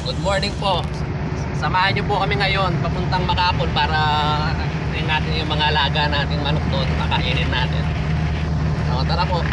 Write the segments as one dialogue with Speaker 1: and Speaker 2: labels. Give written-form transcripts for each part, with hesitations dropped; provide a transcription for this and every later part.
Speaker 1: Good morning po. Samahan niyo po kami ngayon papuntang Makapon para tingnan natin yung mga alaga nating manok doon. Pakainin natin. So, tara po.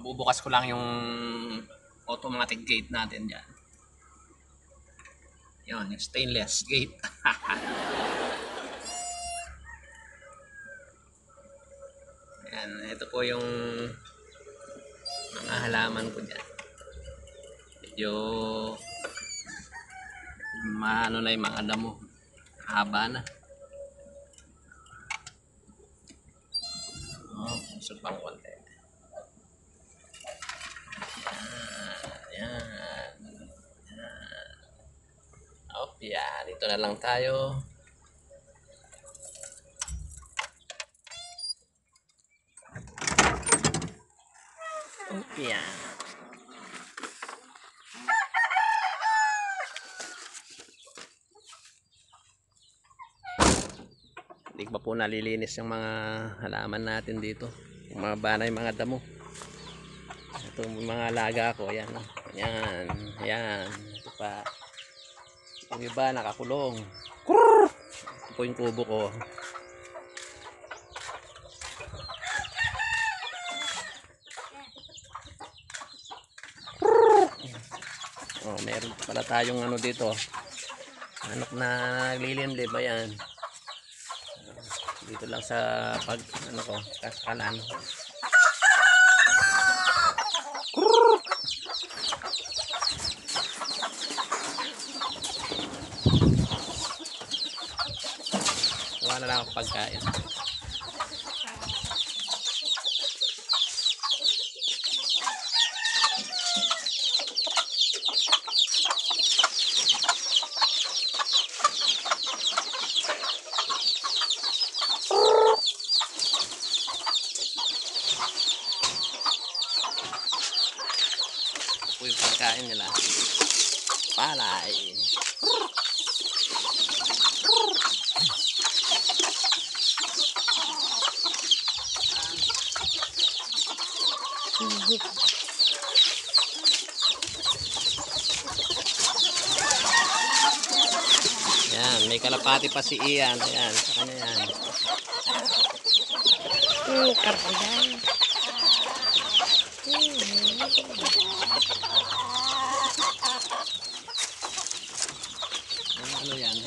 Speaker 1: Bubukas ko lang yung automatic gate natin dyan. Yun, yung stainless gate. Ayan, ito po yung mga halaman ko dyan. Medyo maano na yung mga damo. Haba na. Oh, usog pang konti. Ayan. Oh, yan. Dito na lang tayo. Oh, yan. Hindi pa po nalilinis yung mga halaman natin dito. Umaba na yung mga damo. Ito yung mga alaga ko. Ayan. Ayan. Ayan. Ito pa. Yung iba nakakulong. Ito po yung kubo ko. Oh, meron pala tayong ano dito. Manok na naglilimlim. Ayan. Dito lang sa pag ano ko, kaskalan. Wala lang ako pagkain. Ito yung pagkain nila. Palay. Yan, may kalapati pa si Ian. Ayan, sa kanya yan.
Speaker 2: Karagay.
Speaker 1: Ano yan?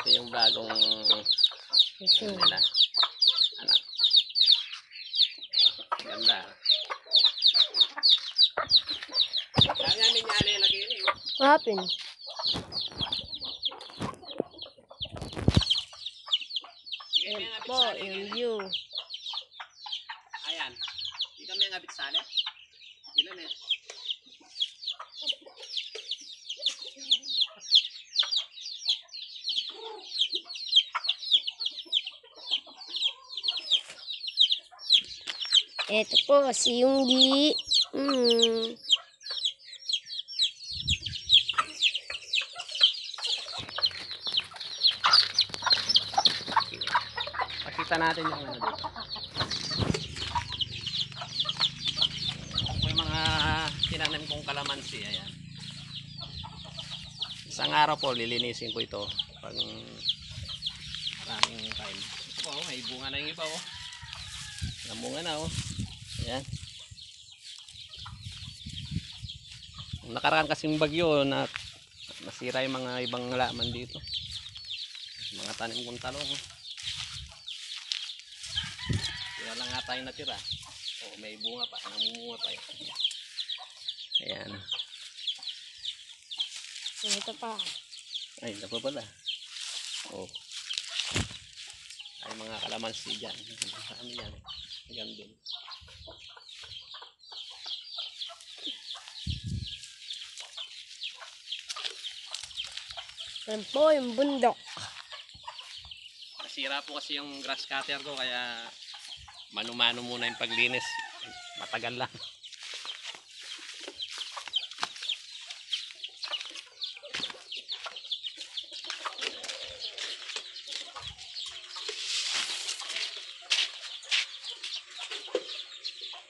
Speaker 1: Ito yung bagong nila. Anak. Ganda. Kaya namin niya lagay yun eh.
Speaker 2: What happened? Ayan po, yung view.
Speaker 1: Ayan. Hindi kami ang abit sali. Ilan eh.
Speaker 2: Ito po, si Yunggi.
Speaker 1: Pakita natin yung ano dito. May mga tinanim kong kalamansi. Ayan. Isang araw po lilinisin ko ito pag maraming time. Oh, may bunga na yung iba oh. Namunga na oh. Ayan. Nakaraan kasing bagyo na nasira yung mga ibang halaman dito. Mga tanim kong talong. Kaya lang nga tayo natira. Oh, may bunga pa, namumunga pa yun. Ayan.
Speaker 2: Ito pa.
Speaker 1: Ay, ito pa pala. Oh. Ay, mga kalamansi dyan. Saan yan? Hanggang dun.
Speaker 2: Yan po yung bundok.
Speaker 1: Nasira po kasi yung grass cutter ko kaya mano-mano muna yung paglinis. Matagal lang.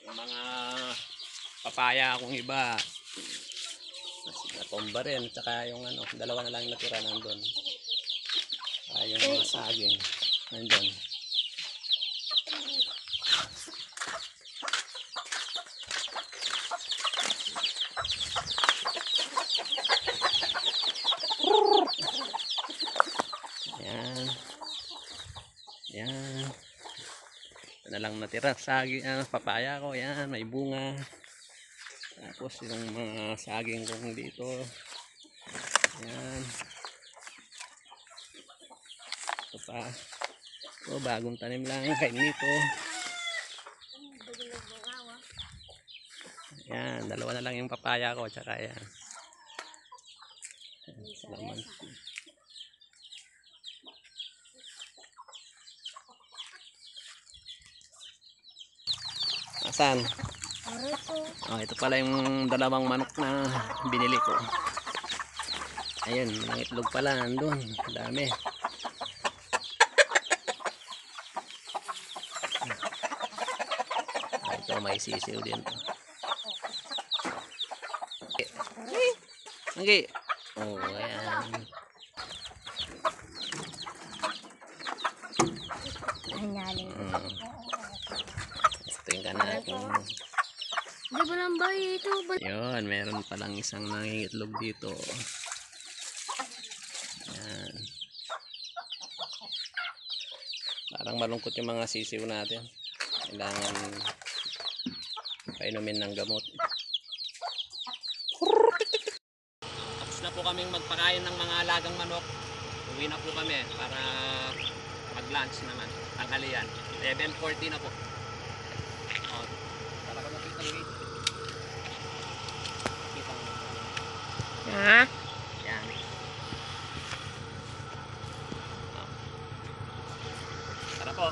Speaker 1: Yung mga papaya akong iba natomba rin, tsaka yung ano, dalawa na lang yung natira nandun. Yung mga saging nandun. Yan. Yan. Ito na lang natira saging, papaya ko. Yan, may bunga. Tapos yung mga saging kong dito. Yan. Ito pa. Ito, bagong tanim lang kay nito. Yan, dalawa na lang yung papaya ko. Tsaka yan. Salamat. Asan? Oh, ito pala yung dalawang manok na binili ko. Ayun, mga itlog pala nandun. Dami. Ito, may sisiw din to. Okay. Oh, ayan. Ito yung kanaking.
Speaker 2: Di ba lang ba ito?
Speaker 1: Yun, meron palang isang nangingitlog dito. Ayan. Parang malungkot yung mga sisiw natin. Kailangan painumin ng gamot. Tapos na po kaming magpakain ng mga alagang manok. Uwi na po kami para mag-lunch naman. Tanghalian. 11:40 na po. Oh, para ka makita ng gate. Kita mo.
Speaker 2: Ha?
Speaker 1: Yan. Oh. Tara po.